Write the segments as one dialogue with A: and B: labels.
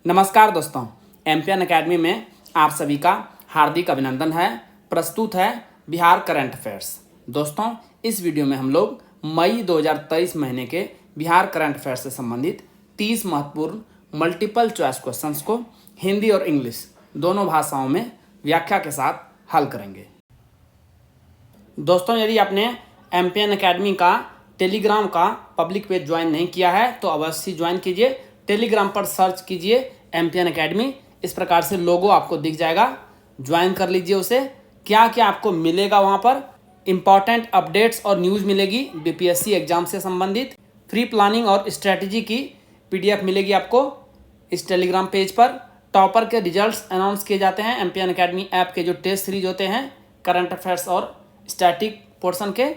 A: नमस्कार दोस्तों, MPN academy में आप सभी का हार्दिक अभिनंदन है। प्रस्तुत है बिहार करंट अफेयर्स। दोस्तों, इस वीडियो में हम लोग मई 2023 महीने के बिहार करंट अफेयर्स से संबंधित 30 महत्वपूर्ण मल्टीपल चॉइस क्वेश्चंस को हिंदी और इंग्लिश दोनों भाषाओं में व्याख्या के साथ हल करेंगे। दोस्तों, यदि आपने एमपीएन एकेडमी का टेलीग्राम का पब्लिक पेज ज्वाइन नहीं किया है तो अवश्य ज्वाइन कीजिए। टेलीग्राम पर सर्च कीजिए एमपीएन एकेडमी, इस प्रकार से लोगो आपको दिख जाएगा, ज्वाइन कर लीजिए उसे। क्या क्या आपको मिलेगा वहाँ पर? इंपॉर्टेंट अपडेट्स और न्यूज़ मिलेगी बीपीएससी एग्जाम से संबंधित। फ्री प्लानिंग और स्ट्रैटेजी की पीडीएफ मिलेगी आपको इस टेलीग्राम पेज पर। टॉपर के रिजल्ट्स अनाउंस किए जाते हैं एमपीएन एकेडमी ऐप के जो टेस्ट सीरीज होते हैं करंट अफेयर्स और स्टैटिक पोर्शन के,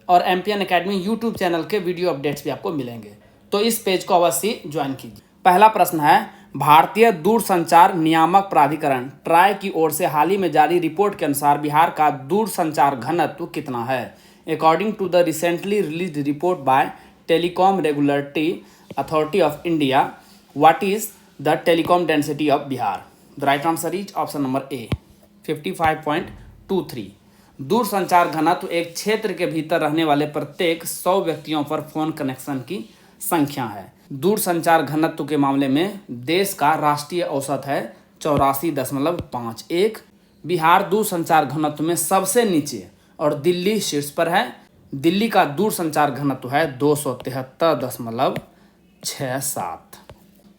A: और एमपीएन एकेडमी यूट्यूब चैनल के वीडियो अपडेट्स भी आपको मिलेंगे। तो इस पेज को अवश्य ज्वाइन कीजिए। पहला प्रश्न है, भारतीय दूरसंचार नियामक प्राधिकरण ट्राई की ओर से हाल ही में जारी रिपोर्ट के अनुसार बिहार का दूरसंचार घनत्व कितना है? According to the recently released report by Telecom Regulatory Authority of India, what is the telecom density of Bihar? The right answer is option number A, 55.23। दूरसंचार घनत्व एक क्षेत्र के भीतर रहने वाले प्रत्येक 100 व्यक्तियों पर फोन कनेक्शन की संख्या है। दूरसंचार घनत्व के मामले में देश का राष्ट्रीय औसत है 84.51। बिहार दूरसंचार घनत्व में सबसे नीचे और दिल्ली शीर्ष पर है। दिल्ली का दूरसंचार घनत्व है 273.67।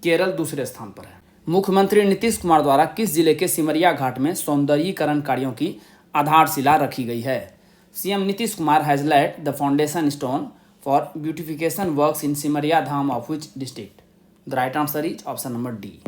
A: केरल दूसरे स्थान पर है। मुख्यमंत्री नीतीश कुमार द्वारा किस जिले के सिमरिया घाट में सौंदर्यीकरण कार्यों की आधारशिला रखी गई है? CM Nitish Kumar has lead the foundation stone for beautification works in Simaria Dham of which district? The right answer is option number D,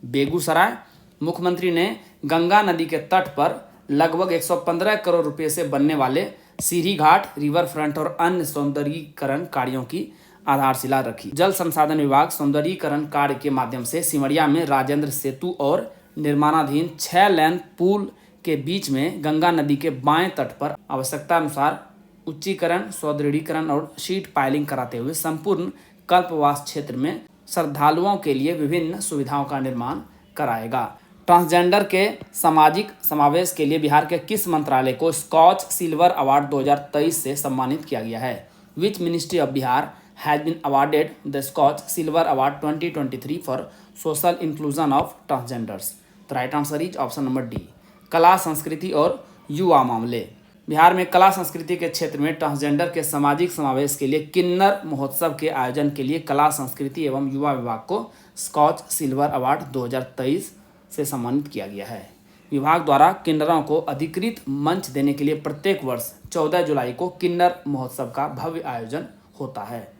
A: Begusarai. मुख्यमंत्री ने गंगा नदी के तट पर लगभग 115 करोड़ रुपए से बनने वाले सीढ़ी घाट, रिवर फ्रंट और अन्य सौंदर्यीकरण कार्यों की आधारशिला रखी। जल संसाधन विभाग सौंदर्यीकरण कार्य के माध्यम से सिमरिया में राजेंद्र सेतु और निर्माणाधीन 6 लेन पुल के बीच में गंगा नदी के बाएं तट पर आवश्यकता अनुसार उच्चीकरण, सुदृढ़ीकरण और शीट पाइलिंग कराते हुए संपूर्ण कल्पवास क्षेत्र में श्रद्धालुओं के लिए विभिन्न सुविधाओं का निर्माण कराएगा। ट्रांसजेंडर के सामाजिक समावेश के लिए बिहार के किस मंत्रालय को स्कॉच सिल्वर अवार्ड 2023 से सम्मानित किया गया है? Which ministry of Bihar has been awarded the Skoch silver award 2023 for social inclusion of transgenders? The right answer is option number D, कला, संस्कृति और युवा मामले। बिहार में कला संस्कृति के क्षेत्र में ट्रांसजेंडर के सामाजिक समावेश के लिए किन्नर महोत्सव के आयोजन के लिए कला, संस्कृति एवं युवा विभाग को स्कॉच सिल्वर अवार्ड 2023 से सम्मानित किया गया है। विभाग द्वारा किन्नरों को अधिकृत मंच देने के लिए प्रत्येक वर्ष 14 जुलाई को किन्नर महोत्सव का भव्य आयोजन होता है।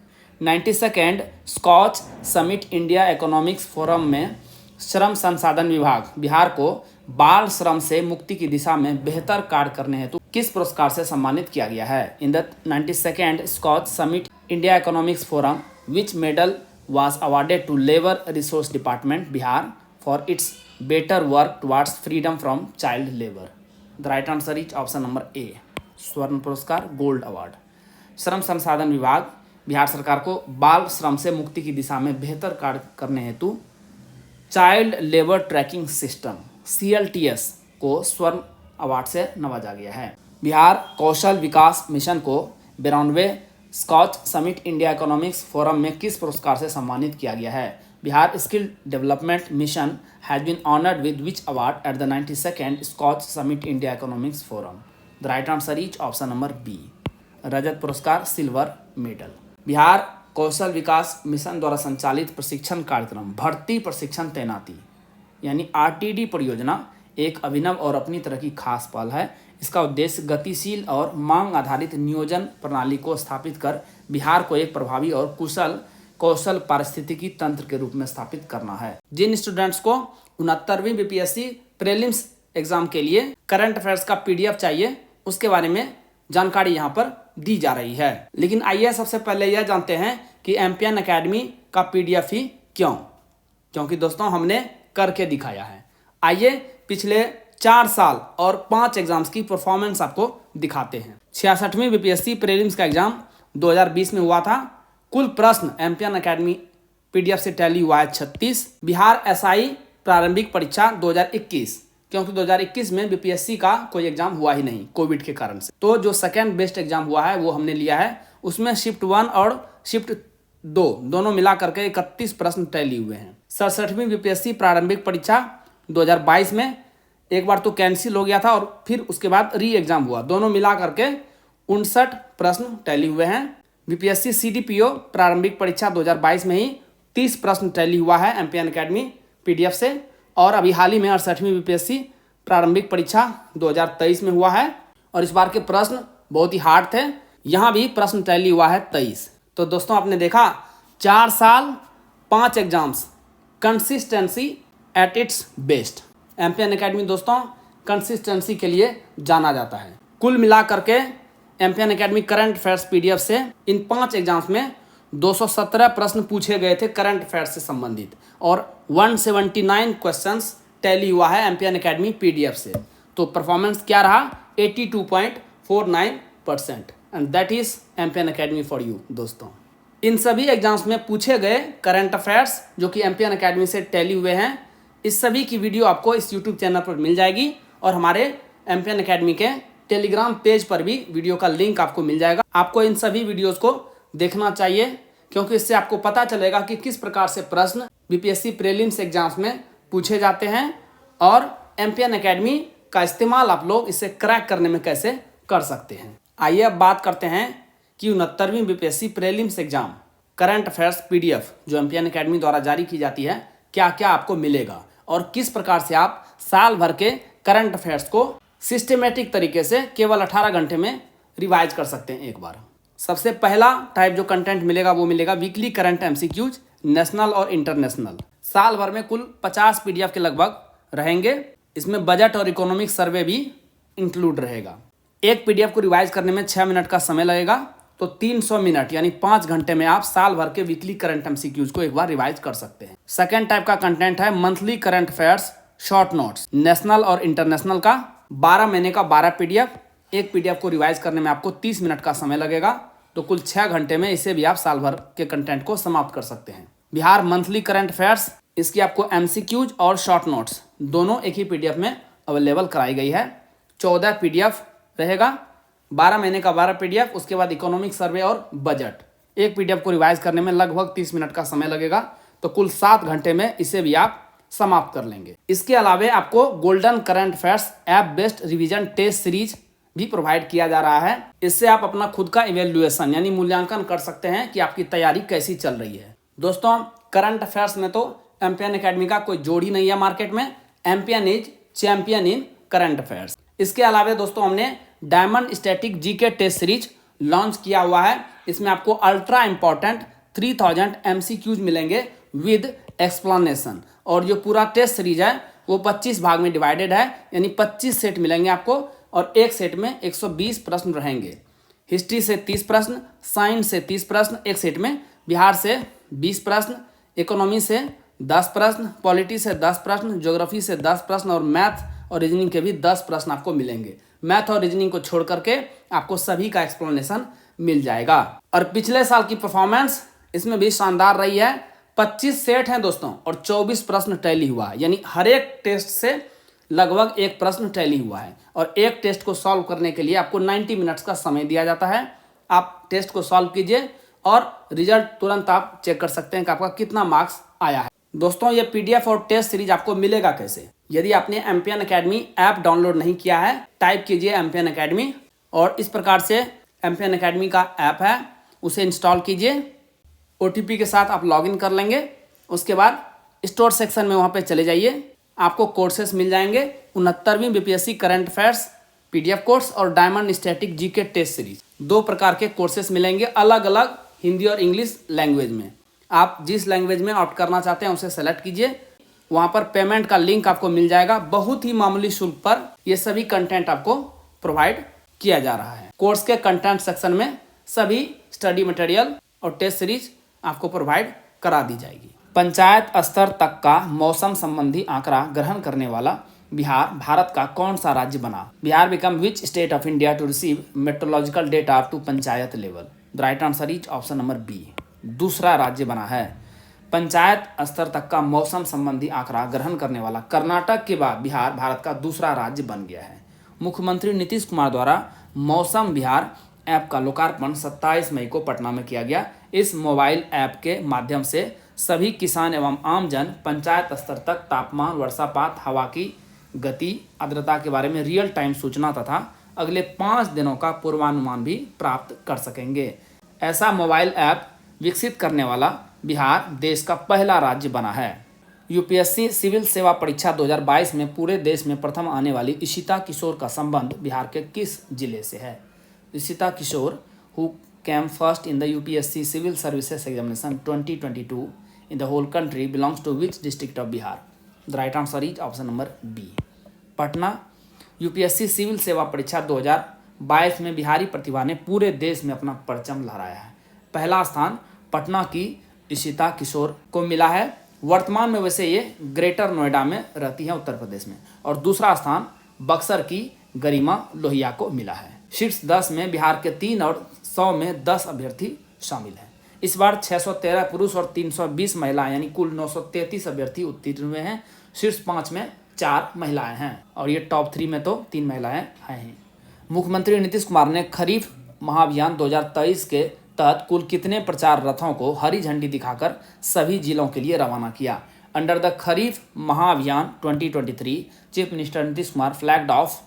A: 92nd scotch summit India economics forum में श्रम संसाधन विभाग बिहार को बाल श्रम से मुक्ति की दिशा में बेहतर कार्य करने हेतु किस पुरस्कार से सम्मानित किया गया है? In the 92nd scotch summit India economics forum which medal was awarded to labour resource department Bihar for its better work towards freedom from child labour? The right answer is option number A, स्वर्ण पुरस्कार, gold award. श्रम संसाधन विभाग बिहार सरकार को बाल श्रम से मुक्ति की दिशा में बेहतर कार्य करने हेतु child labour tracking system CLTS को स्वर्ण अवार्ड से नवाजा गया है। बिहार कौशल विकास मिशन को 92वें Skoch summit India economics forum में किस पुरस्कार से सम्मानित किया गया है? Bihar skill development mission has been honoured with which award at the 92nd scotch summit India economics forum? The right answer is option number B, रजत पुरस्कार, सिल्वर मेडल। बिहार कौशल विकास मिशन द्वारा संचालित प्रशिक्षण कार्यक्रम भर्ती प्रशिक्षण तैनाती यानी RTD परियोजना एक अभिनव और अपनी तरह की खास पहल है। इसका उद्देश्य गतिशील और मांग आधारित नियोजन प्रणाली को स्थापित कर बिहार को एक प्रभावी और कुशल कौशल पारिस्थितिकी तंत्र के रूप में स्थापित करना है। जिन स्टूडेंट्स को 69वीं बीपीएससी प्रीलिम्स एग्जाम के लिए करंट अफेयर्स का PDF चाहिए, उसके बारे में जानकारी यहाँ पर दी जा रही है। लेकिन आइए सबसे पहले यह जानते हैं कि एमपीएन एकेडमी का PDF ही क्यों? क्योंकि दोस्तों हमने करके दिखाया है। आइए पिछले 4 साल और 5 एग्जाम्स की परफॉर्मेंस आपको दिखाते हैं। 66वीं बीपीएससी प्रीलिम्स का एग्जाम 2020 में हुआ था। कुल प्रश्न एमपीएन एकेडमी पीडीएफ से टैली हुआ है 36। बिहार एसआई प्रारंभिक परीक्षा 2021, क्योंकि 2021 में बीपीएससी का कोई एग्जाम हुआ ही नहीं कोविड के कारण से, तो जो सेकेंड बेस्ट एग्जाम हुआ है वो हमने लिया है। उसमें शिफ्ट 1 और शिफ्ट 2 दोनों मिला करके 31 प्रश्न टैली हुए हैं। 67वीं बीपीएससी प्रारंभिक परीक्षा 2022 में एक बार तो कैंसिल हो गया था और फिर उसके बाद री एग्जाम हुआ, दोनों मिला करके 59 प्रश्न टैली हुए हैं। बीपीएससी सीडीपीओ प्रारंभिक परीक्षा 2022 में ही 30 प्रश्न टैली हुआ है एमपीएन अकेडमी पीडीएफ से, और अभी हाल ही में 68वीं बीपीएससी प्रारंभिक परीक्षा 2023 में हुआ है, और इस बार के प्रश्न बहुत ही हार्ड थे। यहाँ भी प्रश्न टैली हुआ है 23। तो दोस्तों आपने देखा 4 साल 5 exams, consistency at its best. MPN academy दोस्तों कंसिस्टेंसी के लिए जाना जाता है। कुल मिला करके MPN academy current affairs PDF से इन 5 एग्जाम्स में 217 प्रश्न पूछे गए थे करंट अफेयर्स से संबंधित, और 179 क्वेश्चंस टैली हुआ है एमपीएन अकेडमी पीडीएफ से। तो परफॉर्मेंस क्या रहा? 82.49%, and that is MPN academy for you. दोस्तों इन सभी एग्जाम्स में पूछे गए करंट अफेयर्स जो कि एमपीएन अकेडमी से टैली हुए हैं, इस सभी की वीडियो आपको इस यूट्यूब चैनल पर मिल जाएगी, और हमारे एमपीएन अकेडमी के टेलीग्राम पेज पर भी वीडियो का लिंक आपको मिल जाएगा। आपको इन सभी वीडियोस को देखना चाहिए, क्योंकि इससे आपको पता चलेगा कि किस प्रकार से प्रश्न बीपीएससी प्रीलिम्स एग्जाम्स में पूछे जाते हैं, और एमपीएन अकेडमी का इस्तेमाल आप लोग इसे क्रैक करने में कैसे कर सकते हैं। आइए अब बात करते हैं कि 69वीं BPSC prelims exam current affairs PDF जो एमपीएन अकेडमी द्वारा जारी की जाती है, क्या क्या आपको मिलेगा और किस प्रकार से आप साल भर के करंट अफेयर्स को सिस्टमेटिक तरीके से केवल 18 घंटे में रिवाइज कर सकते हैं एक बार। सबसे पहला टाइप जो कंटेंट मिलेगा वो मिलेगा वीकली करंट एमसीक्यूज, नेशनल और इंटरनेशनल। साल भर में कुल 50 पीडीएफ के लगभग रहेंगे। इसमें बजट और इकोनॉमिक सर्वे भी इंक्लूड रहेगा। एक पीडीएफ को रिवाइज करने में 6 मिनट का समय लगेगा, तो 300 मिनट यानी 5 घंटे में आप साल भर के वीकली करंट एमसीक्यूज को एक बार रिवाइज कर सकते हैं। सेकेंड टाइप का कंटेंट है monthly current affairs short notes, national और इंटरनेशनल का 12 महीने का 12 पीडीएफ। एक पीडीएफ को रिवाइज करने में आपको 30 मिनट का समय लगेगा, तो कुल 6 घंटे में इसे भी आप साल भर के कंटेंट को समाप्त कर सकते हैं। बिहार मंथली करंट अफेयर्स, इसकी आपको एमसीक्यूज और शॉर्ट नोट्स दोनों एक ही पीडीएफ में अवेलेबल कराई गई है। 14 पीडीएफ रहेगा, 12 महीने का 12 पीडीएफ, उसके बाद इकोनॉमिक सर्वे और बजट। एक पीडीएफ को रिवाइज करने में लगभग 30 मिनट का समय लगेगा, तो कुल 7 घंटे में इसे भी आप समाप्त कर लेंगे। इसके अलावा आपको golden current affairs app based revision test series भी प्रोवाइड किया जा रहा है। इससे आप अपना खुद का इवेल्युएशन यानी मूल्यांकन कर सकते हैं कि आपकी तैयारी कैसी चल रही है। दोस्तों करंट अफेयर्स में तो एमपीएन अकेडमी का कोई जोड़ ही नहीं है मार्केट में। MPN is champion in current affairs. इसके अलावा दोस्तों हमने diamond static GK test series launch किया हुआ है। इसमें आपको अल्ट्रा इंपॉर्टेंट 3000 एमसीक्यूज मिलेंगे विद एक्सप्लेनेशन, और जो पूरा टेस्ट सीरीज है वो 25 भाग में डिवाइडेड है, यानी 25 सेट मिलेंगे आपको, और एक सेट में 120 प्रश्न रहेंगे। हिस्ट्री से 30 प्रश्न, साइंस से 30 प्रश्न एक सेट में, बिहार से 20 प्रश्न, इकोनॉमी से 10 प्रश्न, पॉलिटी से 10 प्रश्न, ज्योग्राफी से 10 प्रश्न, और मैथ और रीजनिंग के भी 10 प्रश्न आपको मिलेंगे। मैथ और रीजनिंग को छोड़ करके आपको सभी का एक्सप्लेनेशन मिल जाएगा। और पिछले साल की परफॉर्मेंस इसमें भी शानदार रही है। 25 सेट हैं दोस्तों, और 24 प्रश्न टैली हुआ है, यानी हर एक टेस्ट से लगभग एक प्रश्न टैली हुआ है। और एक टेस्ट को सॉल्व करने के लिए आपको 90 मिनट्स का समय दिया जाता है। आप टेस्ट को सॉल्व कीजिए और रिजल्ट तुरंत आप चेक कर सकते हैं कि आपका कितना मार्क्स आया है। दोस्तों ये पीडीएफ और टेस्ट सीरीज आपको मिलेगा कैसे? यदि आपने एमपीएन अकेडमी ऐप डाउनलोड नहीं किया है, टाइप कीजिए एमपीएन अकेडमी, और इस प्रकार से एमपीएन अकेडमी का ऐप है उसे इंस्टॉल कीजिए। ओटीपी के साथ आप लॉगिन कर लेंगे। उसके बाद स्टोर सेक्शन में वहाँ पे चले जाइए, आपको कोर्सेस मिल जाएंगे। 69वीं BPSC current affairs PDF course और diamond static GK test series, 2 प्रकार के कोर्सेस मिलेंगे अलग अलग हिंदी और इंग्लिश लैंग्वेज में। आप जिस लैंग्वेज में ऑप्ट करना चाहते हैं उसे सेलेक्ट कीजिए। वहाँ पर पेमेंट का लिंक आपको मिल जाएगा। बहुत ही मामूली शुल्क पर ये सभी कंटेंट आपको प्रोवाइड किया जा रहा है। कोर्स के कंटेंट सेक्शन में सभी स्टडी मटेरियल और टेस्ट सीरीज आपको प्रोवाइड करा दी जाएगी। पंचायत स्तर तक का मौसम संबंधी आंकड़ा ग्रहण करने वाला बिहार भारत का कौन सा राज्य बना? Bihar become which state of India to receive meteorological data to panchayat level? The right answer is option number B, दूसरा राज्य बना है। पंचायत स्तर तक का मौसम संबंधी आंकड़ा ग्रहण करने वाला कर्नाटक के बाद बिहार भारत का दूसरा राज्य बन गया है। मुख्यमंत्री नीतीश कुमार द्वारा मौसम बिहार ऐप का लोकार्पण 27 मई को पटना में किया गया। इस मोबाइल ऐप के माध्यम से सभी किसान एवं आमजन पंचायत स्तर तक तापमान, वर्षापात, हवा की गति, आर्द्रता के बारे में रियल टाइम सूचना तथा अगले 5 दिनों का पूर्वानुमान भी प्राप्त कर सकेंगे। ऐसा मोबाइल ऐप विकसित करने वाला बिहार देश का पहला राज्य बना है। यूपीएससी सिविल सेवा परीक्षा 2022 में पूरे देश में प्रथम आने वाली इशिता किशोर का संबंध बिहार के किस जिले से है? Ishita Kishor who came first in the UPSC civil services examination 2022 in the whole country belongs to which district of Bihar? The right answer is option number B, Patna. UPSC civil सेवा परीक्षा 2022 में बिहारी प्रतिभा ने पूरे देश में अपना परचम लहराया है। पहला स्थान पटना की इशिता किशोर को मिला है। वर्तमान में वैसे ये ग्रेटर नोएडा में रहती है, उत्तर प्रदेश में। और दूसरा स्थान बक्सर की गरिमा लोहिया को मिला है। शीर्ष 10 में बिहार के 3 और 100 में 10 अभ्यर्थी शामिल हैं। इस बार 613 पुरुष और 320 महिलाएं यानी कुल 933 अभ्यर्थी उत्तीर्ण हुए हैं। शीर्ष 5 में 4 महिलाएं हैं और ये टॉप 3 में तो 3 महिलाएं हैं। मुख्यमंत्री नीतीश कुमार ने खरीफ महाअभियान 2023 के तहत कुल कितने प्रचार रथों को हरी झंडी दिखाकर सभी जिलों के लिए रवाना किया? Under the Kharif Maha Abhiyan 2023 chief minister Nitish Kumar flagged off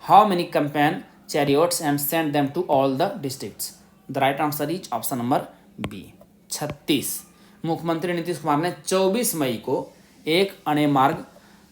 A: how many campaign chariots and send them to all the districts? The right answer is option number B, 36। मुख्यमंत्री नीतीश कुमार ने 24 मई को एक अणे मार्ग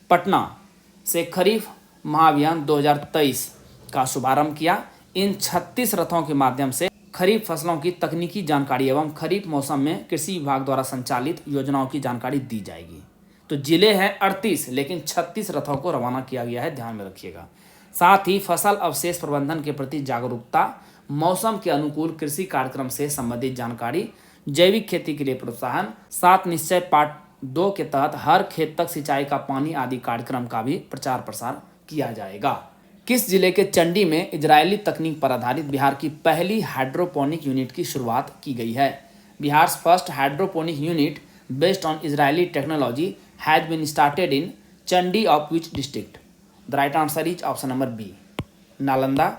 A: पटना से खरीफ महाअभियान 2023 का शुभारंभ किया। इन 36 रथों के माध्यम से खरीफ फसलों की तकनीकी जानकारी एवं खरीफ मौसम में कृषि विभाग द्वारा संचालित योजनाओं की जानकारी दी जाएगी। तो जिले हैं 38 लेकिन 36 रथों को रवाना किया गया है, ध्यान में रखिएगा। साथ ही फसल अवशेष प्रबंधन के प्रति जागरूकता, मौसम के अनुकूल कृषि कार्यक्रम से संबंधित जानकारी, जैविक खेती के लिए प्रोत्साहन, 7 निश्चय पार्ट 2 के तहत हर खेत तक सिंचाई का पानी आदि कार्यक्रम का भी प्रचार प्रसार किया जाएगा। किस जिले के चंडी में इजरायली तकनीक पर आधारित बिहार की पहली हाइड्रोपोनिक यूनिट की शुरुआत की गई है? Bihar first hydroponic unit based on Israeli technology has been started in Chandi of which district? The right answer is option number B, Nalanda.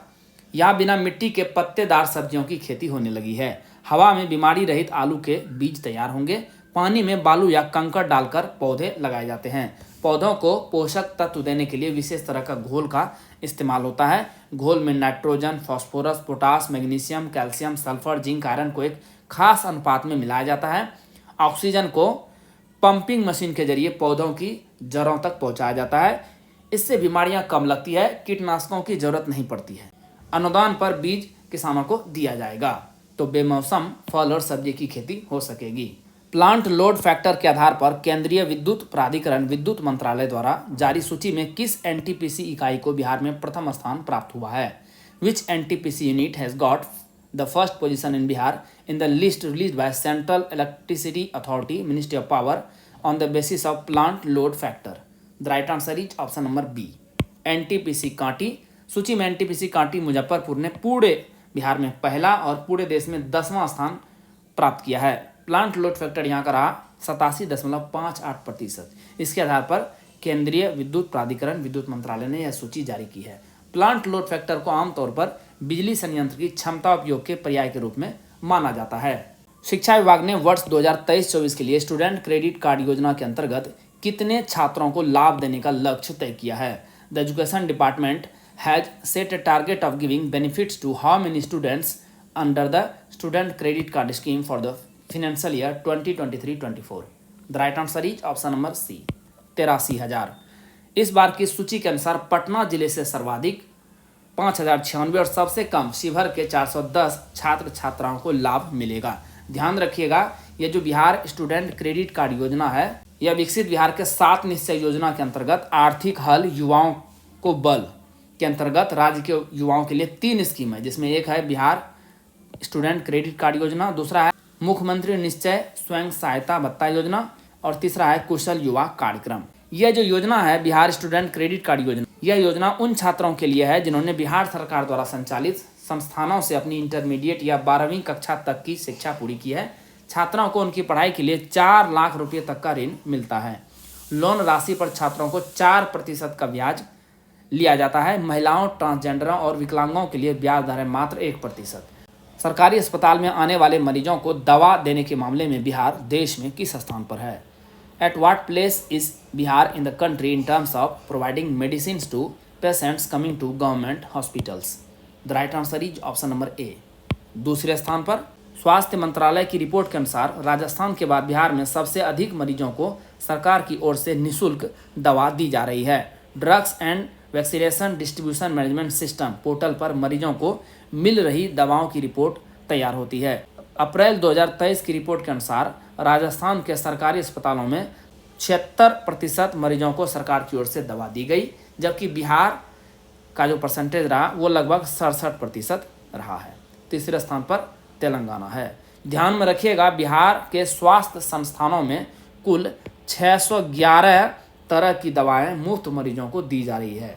A: यहाँ बिना मिट्टी के पत्तेदार सब्जियों की खेती होने लगी है। हवा में बीमारी रहित आलू के बीज तैयार होंगे। पानी में बालू या कंकड़ डालकर पौधे लगाए जाते हैं। पौधों को पोषक तत्व देने के लिए विशेष तरह का घोल का इस्तेमाल होता है। घोल में nitrogen, phosphorus, potash, magnesium, calcium, sulphur, zinc, iron को एक खास अनुपात में मिलाया जाता है। ऑक्सीजन को पंपिंग मशीन के जरिए पौधों की जड़ों तक पहुंचाया जाता है। इससे बीमारियां कम लगती है, कीटनाशकों की जरूरत नहीं पड़ती है। अनुदान पर बीज किसानों को दिया जाएगा तो बेमौसम फल और सब्जी की खेती हो सकेगी। प्लांट लोड फैक्टर के आधार पर केंद्रीय विद्युत प्राधिकरण विद्युत मंत्रालय द्वारा जारी सूची में किस एनटीपीसी इकाई को बिहार में प्रथम स्थान प्राप्त हुआ है? Which NTPC unit has got the first position in Bihar in the list released by central electricity authority ministry of power on the basis of plant load factor? The right answer is option number B, NTPC Kanti. सूची में NTPC Kanti Muzaffarpur ने पूरे बिहार में पहला और पूरे देश में 10वां स्थान प्राप्त किया है। प्लांट लोड फैक्टर यहाँ का रहा 87.58%। इसके आधार पर केंद्रीय विद्युत प्राधिकरण विद्युत मंत्रालय ने यह सूची जारी की है। प्लांट लोड फैक्टर को आमतौर पर बिजली संयंत्र की क्षमता उपयोग के पर्याय के रूप में माना जाता है। शिक्षा विभाग ने वर्ष 2023-24 के लिए स्टूडेंट क्रेडिट कार्ड योजना के अंतर्गत कितने छात्रों को लाभ देने का लक्ष्य तय किया है? The education department has set a target of giving benefits to how many students under the student credit card scheme for the financial year 2023-24? The right answer is option number C, 83,000। इस बार की सूची के अनुसार पटना जिले से सर्वाधिक 5,096 और सबसे कम शिवहर के 410 छात्र छात्राओं को लाभ मिलेगा। ध्यान रखिएगा, ये जो बिहार स्टूडेंट क्रेडिट कार्ड योजना है, यह विकसित बिहार के 7 निश्चय योजना के अंतर्गत आर्थिक हल युवाओं को बल के अंतर्गत राज्य के युवाओं के लिए 3 स्कीम है, जिसमें एक है बिहार स्टूडेंट क्रेडिट कार्ड योजना, दूसरा है मुख्यमंत्री निश्चय स्वयं सहायता भत्ता योजना और तीसरा है कुशल युवा कार्यक्रम। यह जो योजना है बिहार स्टूडेंट क्रेडिट कार्ड योजना, यह योजना उन छात्रों के लिए है जिन्होंने बिहार सरकार द्वारा संचालित संस्थानों से अपनी इंटरमीडिएट या 12वीं कक्षा तक की शिक्षा पूरी की है, छात्राओं को उनकी पढ़ाई के लिए 4 लाख रुपये तक का ऋण मिलता है। लोन राशि पर छात्रों को 4% का ब्याज लिया जाता है। महिलाओं, ट्रांसजेंडरों और विकलांगों के लिए ब्याज दर है मात्र 1%। सरकारी अस्पताल में आने वाले मरीजों को दवा देने के मामले में बिहार देश में किस स्थान पर है? At what place is Bihar in the country in terms of providing medicines to patients coming to government hospitals? The right answer is option number A. दूसरे स्थान पर। स्वास्थ्य मंत्रालय की रिपोर्ट के अनुसार राजस्थान के बाद बिहार में सबसे अधिक मरीजों को सरकार की ओर से निःशुल्क दवा दी जा रही है। Drugs and vaccination distribution management system portal पर मरीजों को मिल रही दवाओं की रिपोर्ट तैयार होती है। अप्रैल 2023 की रिपोर्ट के अनुसार राजस्थान के सरकारी अस्पतालों में 76% मरीजों को सरकार की ओर से दवा दी गई, जबकि बिहार का जो परसेंटेज रहा वो लगभग 67% रहा है। तीसरे स्थान पर तेलंगाना है। ध्यान में रखिएगा, बिहार के स्वास्थ्य संस्थानों में कुल 611 तरह की दवाएं मुफ्त मरीजों को दी जा रही है।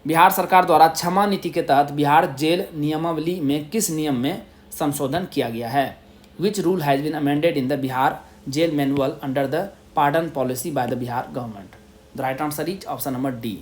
A: बिहार सरकार द्वारा क्षमा नीति के तहत बिहार जेल नियमावली में किस नियम में संशोधन किया गया है? Which rule has been amended in the Bihar jail manual under the pardon policy by the Bihar government? The right answer is option number D.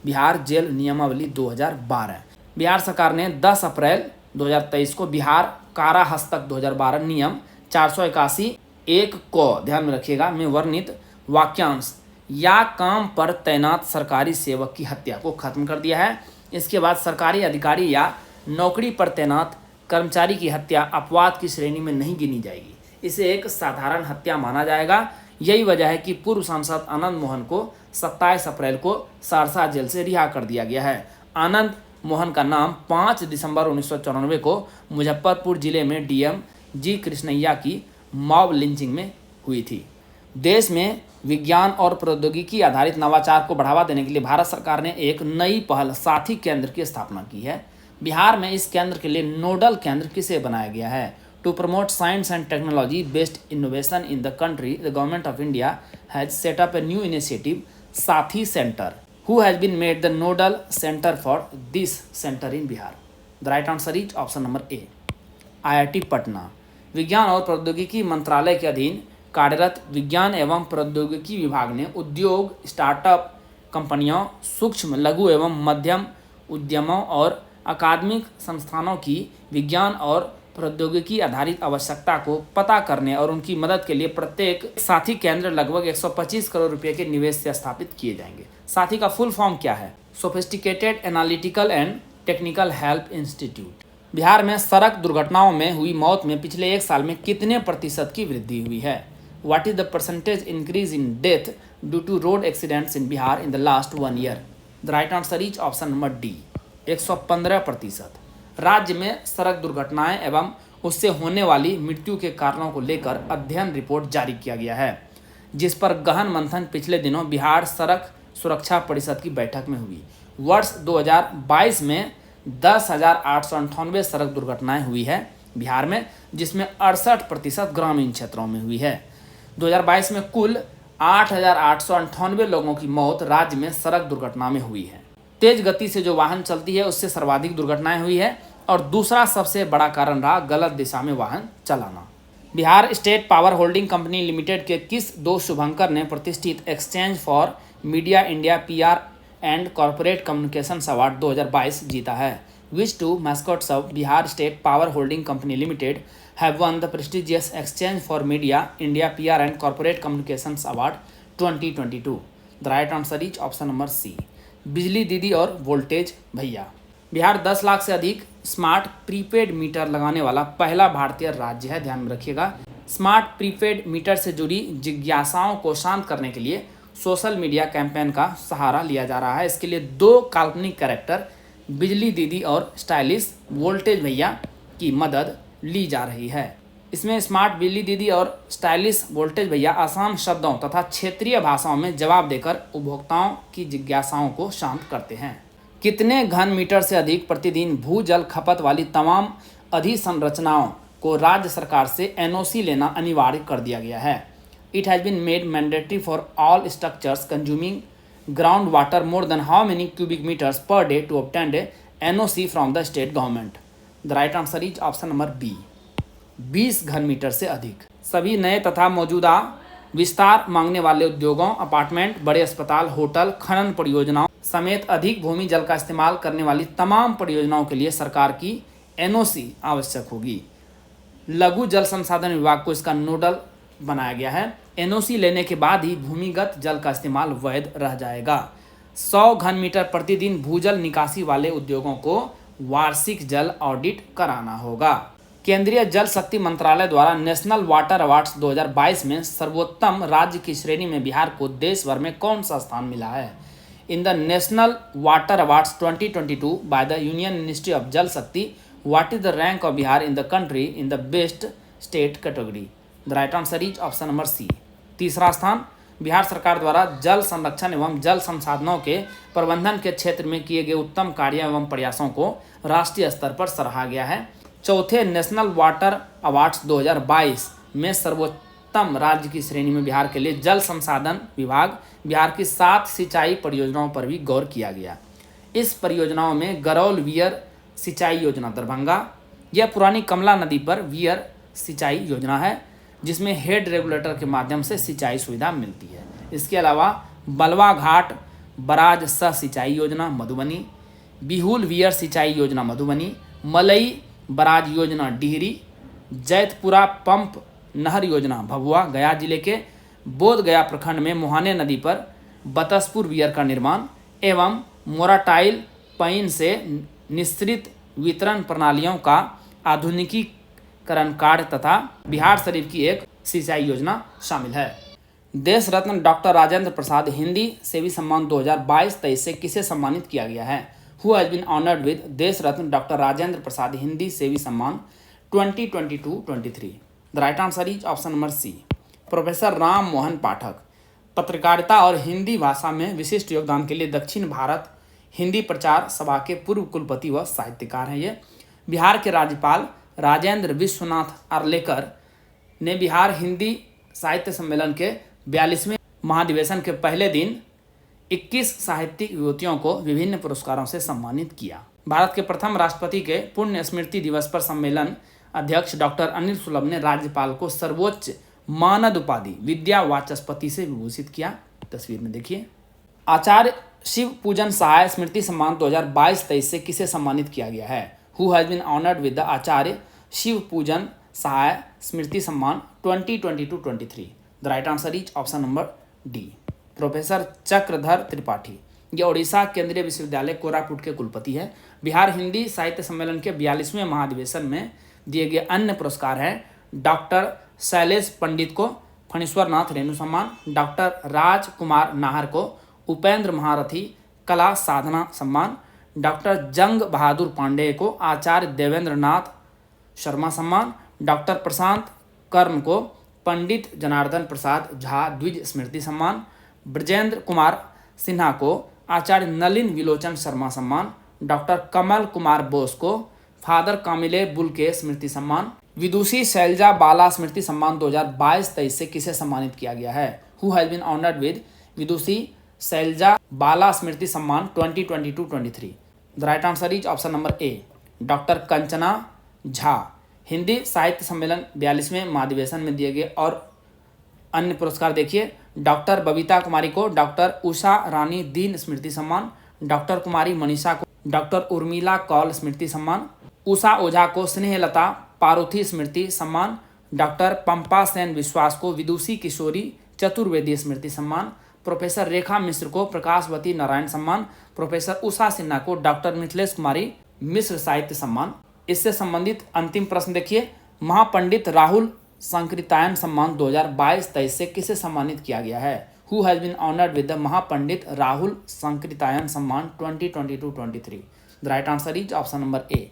A: Bihar jail नियमावली 2012। बिहार सरकार ने 10 अप्रैल 2023 को बिहार कारा हस्तक 2012 नियम 481 1 को ध्यान में रखिएगा में वर्णित वाक्यांश या काम पर तैनात सरकारी सेवक की हत्या को खत्म कर दिया है। इसके बाद सरकारी अधिकारी या नौकरी पर तैनात कर्मचारी की हत्या अपवाद की श्रेणी में नहीं गिनी जाएगी, इसे एक साधारण हत्या माना जाएगा। यही वजह है कि पूर्व सांसद आनंद मोहन को 27 अप्रैल को सहरसा जेल से रिहा कर दिया गया है। आनंद मोहन का नाम 5 दिसंबर 1994 को मुजफ्फरपुर जिले में डीएम जी कृष्णैया की मॉब लिंचिंग में हुई थी। देश में विज्ञान और प्रौद्योगिकी आधारित नवाचार को बढ़ावा देने के लिए भारत सरकार ने एक नई पहल साथी केंद्र की स्थापना की है। बिहार में इस केंद्र के लिए नोडल केंद्र किसे बनाया गया है? To promote science and technology based innovation in the country, the government of India has set up a new initiative SATHI centre, who has been made the nodal centre for this centre in Bihar? The right answer is option number A, IIT Patna. विज्ञान और प्रौद्योगिकी मंत्रालय के अधीन कार्यरत विज्ञान एवं प्रौद्योगिकी विभाग ने उद्योग, स्टार्टअप कंपनियों, सूक्ष्म, लघु एवं मध्यम उद्यमों और अकादमिक संस्थानों की विज्ञान और प्रौद्योगिकी आधारित आवश्यकता को पता करने और उनकी मदद के लिए प्रत्येक साथी केंद्र लगभग 125 करोड़ रुपए के निवेश से स्थापित किए जाएंगे। साथी का फुल फॉर्म क्या है? Sophisticated analytical and technical help institute. Bihar में सड़क दुर्घटनाओं में हुई मौत में पिछले 1 साल में कितने प्रतिशत की वृद्धि हुई है? What is the percentage increase in death due to road accidents in Bihar in the last 1 year? The right answer is option number D, 115%। राज्य में सड़क दुर्घटनाएं एवं उससे होने वाली मृत्यु के कारणों को लेकर अध्ययन रिपोर्ट जारी किया गया है, जिस पर गहन मंथन पिछले दिनों बिहार सड़क सुरक्षा परिषद की बैठक में हुई। वर्ष 2022 में 10,898 सड़क दुर्घटनाएं हुई है बिहार में, जिसमें 68% ग्रामीण क्षेत्रों में हुई है। 2022 में कुल 8,898 लोगों की मौत राज्य में सड़क दुर्घटना में हुई है। तेज गति से जो वाहन चलती है उससे सर्वाधिक दुर्घटनाएं हुई है और दूसरा सबसे बड़ा कारण रहा गलत दिशा में वाहन चलाना। Bihar state power holding company limited के किस 2 शुभंकर ने प्रतिष्ठित exchange for media India PR and corporate communications award 2022 जीता है? Which 2 mascots of Bihar State Power Holding Company Limited have won the prestigious Exchange for Media India PR and Corporate Communications Award 2022? The right answer is option number C, बिजली दीदी और voltage भैया। बिहार 10 लाख से अधिक smart prepaid meter लगाने वाला पहला भारतीय राज्य है। ध्यान में रखिएगा, स्मार्ट प्रीपेड मीटर से जुड़ी जिज्ञासाओं को शांत करने के लिए सोशल मीडिया कैंपेन का सहारा लिया जा रहा है। इसके लिए 2 काल्पनिक कैरेक्टर बिजली दीदी और स्टाइलिश वोल्टेज भैया की मदद ली जा रही है। इसमें स्मार्ट बिजली दीदी और स्टाइलिश वोल्टेज भैया आसान शब्दों तथा क्षेत्रीय भाषाओं में जवाब देकर उपभोक्ताओं की जिज्ञासाओं को शांत करते हैं। कितने घन मीटर से अधिक प्रतिदिन भूजल खपत वाली तमाम अधिसंरचनाओं को राज्य सरकार से NOC लेना अनिवार्य कर दिया गया है? It has been made mandatory for all structures consuming ground water more than how many cubic metres per day to obtain a NOC from the state government? The right answer is option number B, 20 घन metre से अधिक। सभी नए तथा मौजूदा विस्तार मांगने वाले उद्योगों, अपार्टमेंट, बड़े अस्पताल, होटल, खनन परियोजनाओं समेत अधिक भूमि जल का इस्तेमाल करने वाली तमाम परियोजनाओं के लिए सरकार की एनओसी आवश्यक होगी। लघु जल संसाधन विभाग को इसका नोडल बनाया गया है। एनओसी लेने के बाद ही भूमिगत जल का इस्तेमाल वैध रह जाएगा। 100 घन मीटर प्रतिदिन भूजल निकासी वाले उद्योगों को वार्षिक जल ऑडिट कराना होगा। केंद्रीय जल शक्ति मंत्रालय द्वारा नेशनल वाटर अवार्ड्स 2022 में सर्वोत्तम राज्य की श्रेणी में बिहार को देश भर में कौन सा स्थान मिला है? In the national water awards 2022 by the union ministry of Jal Shakti, what is the rank of Bihar in the country in the best state category? The right answer is option number C. तीसरा स्थान बिहार सरकार द्वारा जल संरक्षण एवं जल संसाधनों के प्रबंधन के क्षेत्र में किए गए उत्तम कार्य एवं प्रयासों को राष्ट्रीय स्तर पर सराहा गया है। चौथे नेशनल वाटर अवार्ड्स 2022 में सर्वोत्तम राज्य की श्रेणी में बिहार के लिए जल संसाधन विभाग बिहार की 7 सिंचाई परियोजनाओं पर भी गौर किया गया। इस परियोजनाओं में गरौल वियर सिंचाई योजना दरभंगा, यह पुरानी कमला नदी पर वियर सिंचाई योजना है जिसमें हेड रेगुलेटर के माध्यम से सिंचाई सुविधा मिलती है। इसके अलावा बलवा घाट बराज सह सिंचाई योजना मधुबनी, बिहुल वियर सिंचाई योजना मधुबनी, मलई बराज योजना डिहरी, जैतपुरा पंप नहर योजना भभुआ गया जिले के बोध गया प्रखंड में मुहाने नदी पर बतसपुर वियर का निर्माण एवं मोराटाइल पैन से निश्रित वितरण प्रणालियों का आधुनिकीकरण कार्य तथा बिहार शरीफ की एक सिंचाई योजना शामिल है। देश रत्न डॉक्टर राजेंद्र प्रसाद हिंदी सेवी सम्मान 2022-23 से किसे सम्मानित किया गया है? Who has been honored with Desh Ratna doctor Rajendra Prasad Hindi सेवी सम्मान 2022-23? The right answer is option number C. Professor Ram Mohan Pathak पत्रकारिता और हिंदी भाषा में विशिष्ट योगदान के लिए दक्षिण भारत हिंदी प्रचार सभा के पूर्व कुलपति व साहित्यकार हैं। ये बिहार के राज्यपाल राजेंद्र विश्वनाथ आर्लेकर ने बिहार हिंदी साहित्य सम्मेलन के 42वें महाधिवेशन के पहले दिन 21 साहित्यिक विभूतियों को विभिन्न पुरस्कारों से सम्मानित किया। भारत के प्रथम राष्ट्रपति के पुण्य स्मृति दिवस पर सम्मेलन अध्यक्ष डॉक्टर अनिल सुलभ ने राज्यपाल को सर्वोच्च मानद उपाधि विद्या वाचस्पति से विभूषित किया। तस्वीर में देखिए। आचार्य शिव पूजन सहाय स्मृति सम्मान 2022-23 से किसे सम्मानित किया गया है? Who has been honoured with the Acharya Shiv Pujan Sahay स्मृति सम्मान 2022-23? The right answer is option number D. Professor Chakradhar Tripathi, ये ओडिशा केंद्रीय विश्वविद्यालय कोरापुट के कुलपति है। बिहार हिंदी साहित्य सम्मेलन के 42वें महाधिवेशन में दिए गए अन्य पुरस्कार हैं डॉक्टर शैलेश पंडित को फणीश्वर नाथ रेणु सम्मान, डॉक्टर राजकुमार नाहर को उपेंद्र महारथी कला साधना सम्मान, डॉक्टर जंग बहादुर पांडे को आचार्य देवेंद्र नाथ शर्मा सम्मान, डॉक्टर प्रशांत कर्ण को पंडित जनार्दन प्रसाद झा द्विज स्मृति सम्मान, ब्रजेंद्र कुमार सिन्हा को आचार्य नलिन विलोचन शर्मा सम्मान, डॉक्टर कमल कुमार बोस को फादर कामिले बुलके स्मृति सम्मान, विदुषी शैलजा बाला स्मृति सम्मान 2022-23 से किसे सम्मानित किया गया है? Who has been honoured with Vidushi Shailja Bala स्मृति सम्मान 2022-23? The right answer is option number A, doctor Kanchana Jha. Hindi साहित्य सम्मेलन 42वें महाधिवेशन में दिए गए और अन्य पुरस्कार देखिए। डॉक्टर बबीता कुमारी को डॉक्टर उषा रानी दीन स्मृति सम्मान, डॉक्टर कुमारी मनीषा को डॉक्टर उर्मिला कौल स्मृति सम्मान, उषा ओझा को स्नेहलता पारुथी स्मृति सम्मान, डॉक्टर पंपा सेन विश्वास को विदुषी किशोरी चतुर्वेदी स्मृति सम्मान, प्रोफेसर रेखा मिश्र को प्रकाशवती नारायण सम्मान, प्रोफेसर उषा सिन्हा को डॉक्टर मिथिलेश कुमारी मिश्र साहित्य सम्मान। इससे संबंधित अंतिम प्रश्न देखिए। महापंडित राहुल संकृतायन सम्मान 2022-23 से किसे सम्मानित किया गया है? Who has been honoured with the Mahapandit Rahul Sankrityayan Samman 2022-23? The right answer is option number A,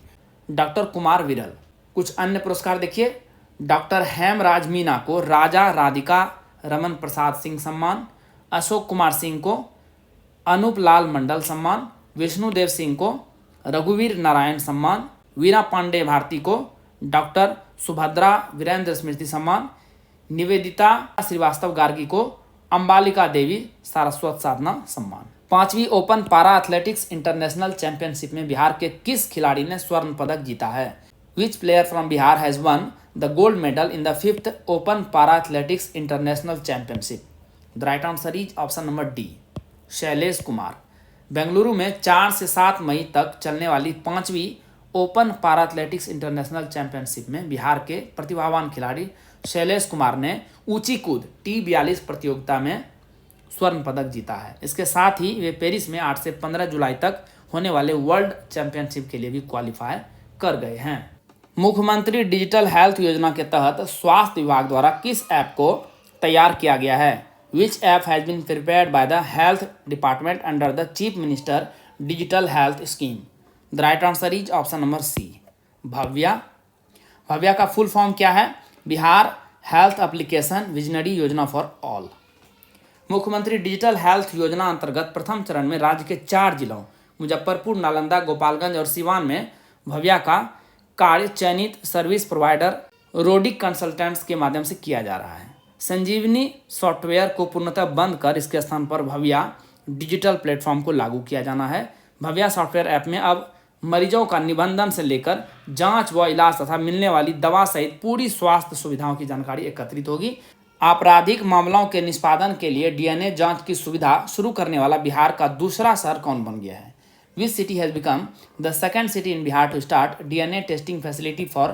A: doctor Kumar Viral. कुछ अन्य पुरस्कार देखिए। डॉक्टर हेमराज मीना को राजा राधिका रमन प्रसाद सिंह सम्मान, अशोक कुमार सिंह को अनूप लाल मंडल सम्मान, विष्णुदेव सिंह को रघुवीर नारायण सम्मान, वीरा पांडे भारती को डॉक्टर सुभद्रा वीरेंद्र स्मृति सम्मान, निवेदिता श्रीवास्तव गार्गी को अंबालिका देवी सारस्वत साधना सम्मान। 5वीं ओपन पारा एथलेटिक्स इंटरनेशनल चैंपियनशिप में बिहार के किस खिलाड़ी ने स्वर्ण पदक जीता है? विच player from Bihar has one the gold medal in the 5th open पारा athletics international championship? The right answer is option number D, Shailesh Kumar. Bengaluru में 4 से 7 मई तक चलने वाली 5वीं ओपन पारा एथलेटिक्स इंटरनेशनल चैंपियनशिप में बिहार के प्रतिभावान खिलाड़ी शैलेश कुमार ने ऊंची कूद T42 प्रतियोगिता में स्वर्ण पदक जीता है। इसके साथ ही वे पेरिस में 8 से 15 जुलाई तक होने वाले वर्ल्ड चैंपियनशिप के लिए भी क्वालिफाई कर गए हैं। मुख्यमंत्री डिजिटल हेल्थ योजना के तहत स्वास्थ्य विभाग द्वारा किस ऐप को तैयार किया गया है? Which app has been prepared by the health department under the chief minister digital health scheme? The right answer is option number C, Bhavya. Bhavya का फुल फॉर्म क्या है? Bihar health application visionary yojana for all. मुख्यमंत्री digital health योजना अंतर्गत प्रथम चरण में राज्य के 4 जिलों मुजफ्फरपुर, नालंदा, गोपालगंज और सिवान में भव्या का कार्य चयनित सर्विस प्रोवाइडर रोडिक कंसल्टेंट्स के माध्यम से किया जा रहा है। संजीवनी सॉफ्टवेयर को पूर्णतः बंद कर इसके स्थान पर भव्या डिजिटल प्लेटफॉर्म को लागू किया जाना है। भव्या सॉफ्टवेयर ऐप में अब मरीजों का निबंधन से लेकर जांच व इलाज तथा मिलने वाली दवा सहित पूरी स्वास्थ्य सुविधाओं की जानकारी एकत्रित होगी। आपराधिक मामलों के निष्पादन के लिए DNA जांच की सुविधा शुरू करने वाला बिहार का दूसरा शहर कौन बन गया है? Which city has become the second city in Bihar to start DNA testing facility for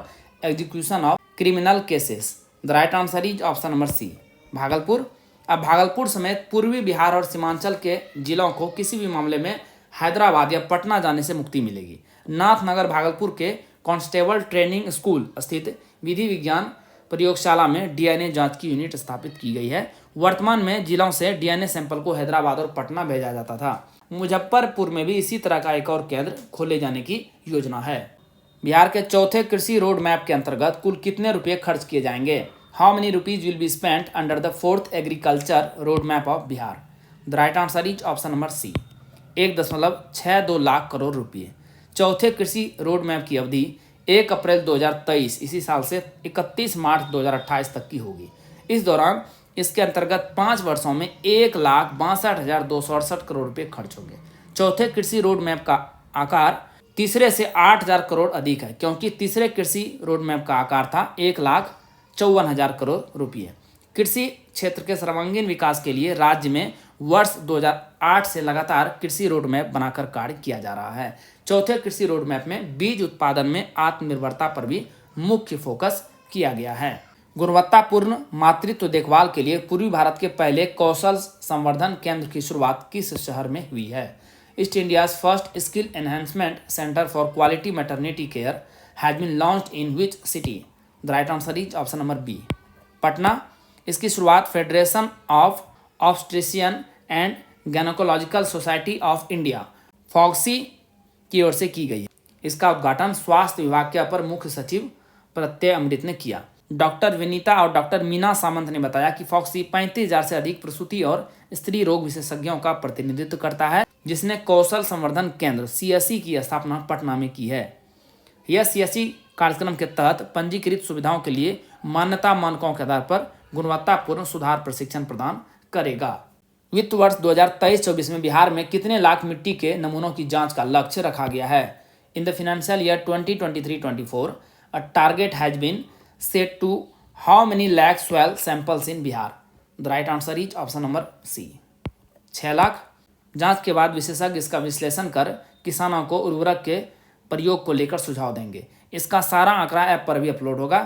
A: execution of criminal cases? The right answer is option number C, Bhagalpur. अब भागलपुर समेत पूर्वी बिहार और सीमांचल के जिलों को किसी भी मामले में हैदराबाद या पटना जाने से मुक्ति मिलेगी। नाथनगर भागलपुर के कांस्टेबल ट्रेनिंग स्कूल स्थित विधि विज्ञान प्रयोगशाला में DNA जांच की यूनिट स्थापित की गई है। वर्तमान में जिलों से DNA सैंपल को हैदराबाद और पटना भेजा जाता था। मुजफ्फरपुर में भी इसी तरह का एक और केंद्र खोले जाने की योजना है। बिहार के चौथे कृषि रोड मैप के अंतर्गत कुल कितने रुपये खर्च किए जाएंगे? How many rupees will be spent under the 4th agriculture road map of Bihar? The right answer is option number C, 1.62 lakh crore रुपये। चौथे कृषि रोड मैप की अवधि 1 अप्रैल 2023 इसी साल से 31 मार्च 2028 तक की होगी। इस दौरान इसके अंतर्गत 5 वर्षों में 1,62,268 करोड़ रुपये खर्च होंगे। चौथे कृषि रोड मैप का आकार तीसरे से 8,000 करोड़ अधिक है, क्योंकि तीसरे कृषि रोड मैप का आकार था 1,54,000 करोड़ रुपये। कृषि क्षेत्र के सर्वांगीण विकास के लिए राज्य में वर्ष 2008 से लगातार कृषि रोड मैप बनाकर कार्य किया जा रहा है। चौथे कृषि रोड मैप में बीज उत्पादन में आत्मनिर्भरता पर भी मुख्य फोकस किया गया है। गुणवत्तापूर्ण मातृत्व देखभाल के लिए पूर्वी भारत के पहले कौशल संवर्धन केंद्र की शुरुआत किस शहर में हुई है? East India's first skill enhancement centre for quality maternity care has been launched in which city? The right answer is option number B, Patna. इसकी शुरुआत federation of obstetrician and gynaecological society of India FOGSI की ओर से की गई है। इसका उद्घाटन स्वास्थ्य विभाग के अपर मुख्य सचिव प्रत्यय अमृत ने किया। डॉक्टर विनीता और डॉक्टर मीना सामंत ने बताया कि फॉक्सी 35,000 से अधिक प्रसूति और स्त्री रोग विशेषज्ञों का प्रतिनिधित्व करता है, जिसने कौशल संवर्धन केंद्र CSE की स्थापना पटना में की है। यह CSE कार्यक्रम के तहत पंजीकृत सुविधाओं के लिए मान्यता मानकों के आधार पर गुणवत्तापूर्ण सुधार प्रशिक्षण प्रदान करेगा। वित्त वर्ष 2023-24 में बिहार में कितने लाख मिट्टी के नमूनों की जांच का लक्ष्य रखा गया है? In the financial year 2023-24 a target has been set to how many lakh soil samples in Bihar? The right answer is option number C, 6 lakh. जांच के बाद विशेषज्ञ इसका विश्लेषण कर किसानों को उर्वरक के प्रयोग को लेकर सुझाव देंगे। इसका सारा आंकड़ा ऐप पर भी अपलोड होगा।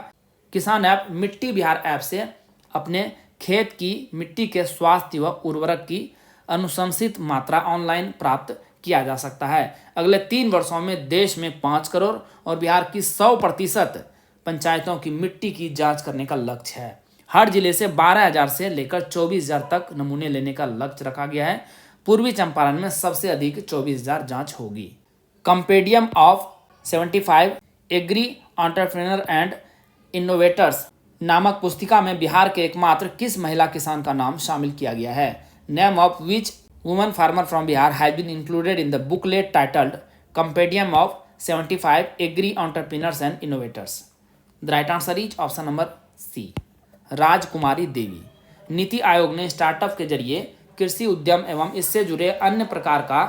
A: किसान ऐप मिट्टी बिहार ऐप से अपने खेत की मिट्टी के स्वास्थ्य व उर्वरक की अनुशंसित मात्रा ऑनलाइन प्राप्त किया जा सकता है। अगले 3 वर्षों में देश में 5 करोड़ और बिहार की 100% पंचायतों की मिट्टी की जांच करने का लक्ष्य है। हर जिले से 12,000 से लेकर 24,000 तक नमूने लेने का लक्ष्य रखा गया है। पूर्वी चंपारण में सबसे अधिक 24,000 जांच होगी। Compendium of 75 agri entrepreneur and innovators नामक पुस्तिका में बिहार के एकमात्र किस महिला किसान का नाम शामिल किया गया है? Name of which woman farmer from Bihar has been included in the booklet titled compendium of 75 agri entrepreneurs and innovators? The right answer is option number C, Rajkumari Devi. NITI Aayog ने स्टार्टअप के जरिए कृषि उद्यम एवं इससे जुड़े अन्य प्रकार का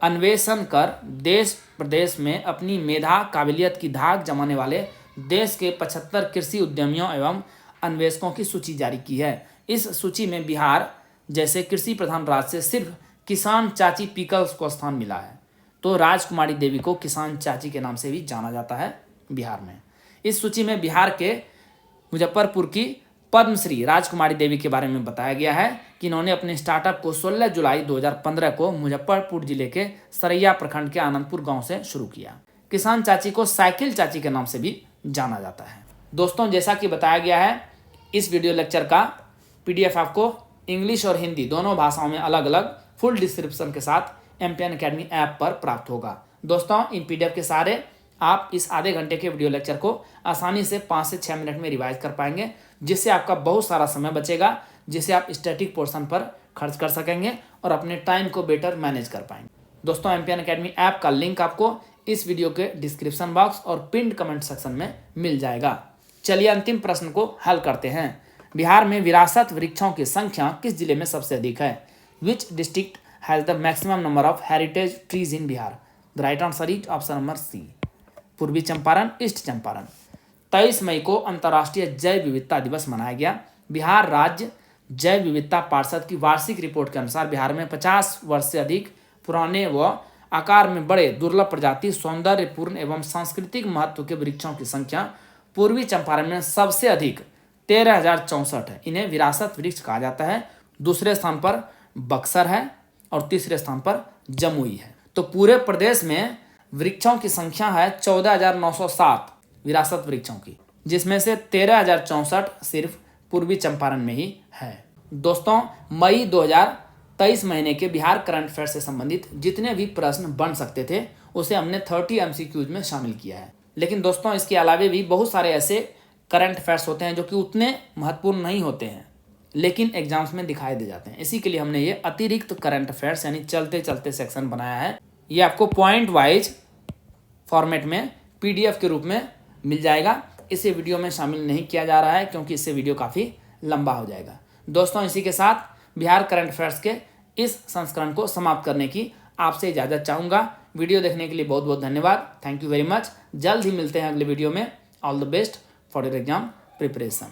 A: अन्वेषण कर देश प्रदेश में अपनी मेधा काबिलियत की धाक जमाने वाले देश के 75 कृषि उद्यमियों एवं अन्वेषकों की सूची जारी की है। इस सूची में बिहार जैसे कृषि प्रधान राज्य से सिर्फ किसान चाची पीकल्स को स्थान मिला है। तो राजकुमारी देवी को किसान चाची के नाम से भी जाना जाता है बिहार में। इस सूची में बिहार के मुजफ्फरपुर की पद्मश्री राजकुमारी देवी के बारे में बताया गया है कि इन्होंने अपने स्टार्टअप को 16 जुलाई 2015 को मुजफ्फरपुर जिले के सरैया प्रखंड के आनंदपुर गांव से शुरू किया। किसान चाची को साइकिल चाची के नाम से भी जाना जाता है। दोस्तों, जैसा कि बताया गया है, इस वीडियो लेक्चर का PDF आपको इंग्लिश और हिंदी दोनों भाषाओं में अलग अलग फुल डिस्क्रिप्शन के साथ एमपीएन अकेडमी ऐप पर प्राप्त होगा। दोस्तों, इन PDF के सारे आप इस आधे घंटे के वीडियो लेक्चर को आसानी से 5 से 6 मिनट में रिवाइज कर पाएंगे, जिससे आपका बहुत सारा समय बचेगा, जिसे आप स्टैटिक पोर्शन पर खर्च कर सकेंगे और अपने टाइम को बेटर मैनेज कर पाएंगे। दोस्तों, एमपीएन अकेडमी ऐप का लिंक आपको इस वीडियो के डिस्क्रिप्शन बॉक्स और पिन्ड कमेंट सेक्शन में मिल जाएगा। चलिए अंतिम प्रश्न को हल करते हैं। बिहार में विरासत वृक्षों की संख्या किस जिले में सबसे अधिक है? Which district has the maximum number of heritage trees in Bihar? The right answer is option number C, Purvi Champaran, east Champaran. 23 मई को अंतर्राष्ट्रीय जैव विविधता दिवस मनाया गया। बिहार राज्य जैव विविधता पार्षद की वार्षिक रिपोर्ट के अनुसार बिहार में 50 वर्ष से अधिक पुराने व आकार में बड़े दुर्लभ प्रजाति, सौंदर्यपूर्ण एवं सांस्कृतिक महत्व के वृक्षों की संख्या पूर्वी चंपारण में सबसे अधिक 13,064 है। इन्हें विरासत वृक्ष कहा जाता है। दूसरे स्थान पर बक्सर है और तीसरे स्थान पर जमुई है। तो पूरे प्रदेश में वृक्षों की संख्या है 14,907 विरासत वृक्षों की, जिसमें से 13,064 सिर्फ पूर्वी चंपारण में ही है। दोस्तों, मई 2023 महीने के बिहार करंट अफेयर से संबंधित जितने भी प्रश्न बन सकते थे उसे हमने 30 MCQs में शामिल किया है। लेकिन दोस्तों, इसके अलावा भी बहुत सारे ऐसे करंट अफेयर्स होते हैं जो कि उतने महत्वपूर्ण नहीं होते हैं, लेकिन एग्जाम्स में दिखाई दे जाते हैं। इसी के लिए हमने ये अतिरिक्त करंट अफेयर्स यानी चलते चलते सेक्शन बनाया है। ये आपको पॉइंट वाइज फॉर्मेट में PDF के रूप में मिल जाएगा। इसे वीडियो में शामिल नहीं किया जा रहा है क्योंकि इससे वीडियो काफ़ी लंबा हो जाएगा। दोस्तों, इसी के साथ बिहार करंट अफेयर्स के इस संस्करण को समाप्त करने की आपसे इजाज़त चाहूँगा। वीडियो देखने के लिए बहुत बहुत धन्यवाद। Thank you very much. जल्द ही मिलते हैं अगले वीडियो में। All the best for your exam preparation.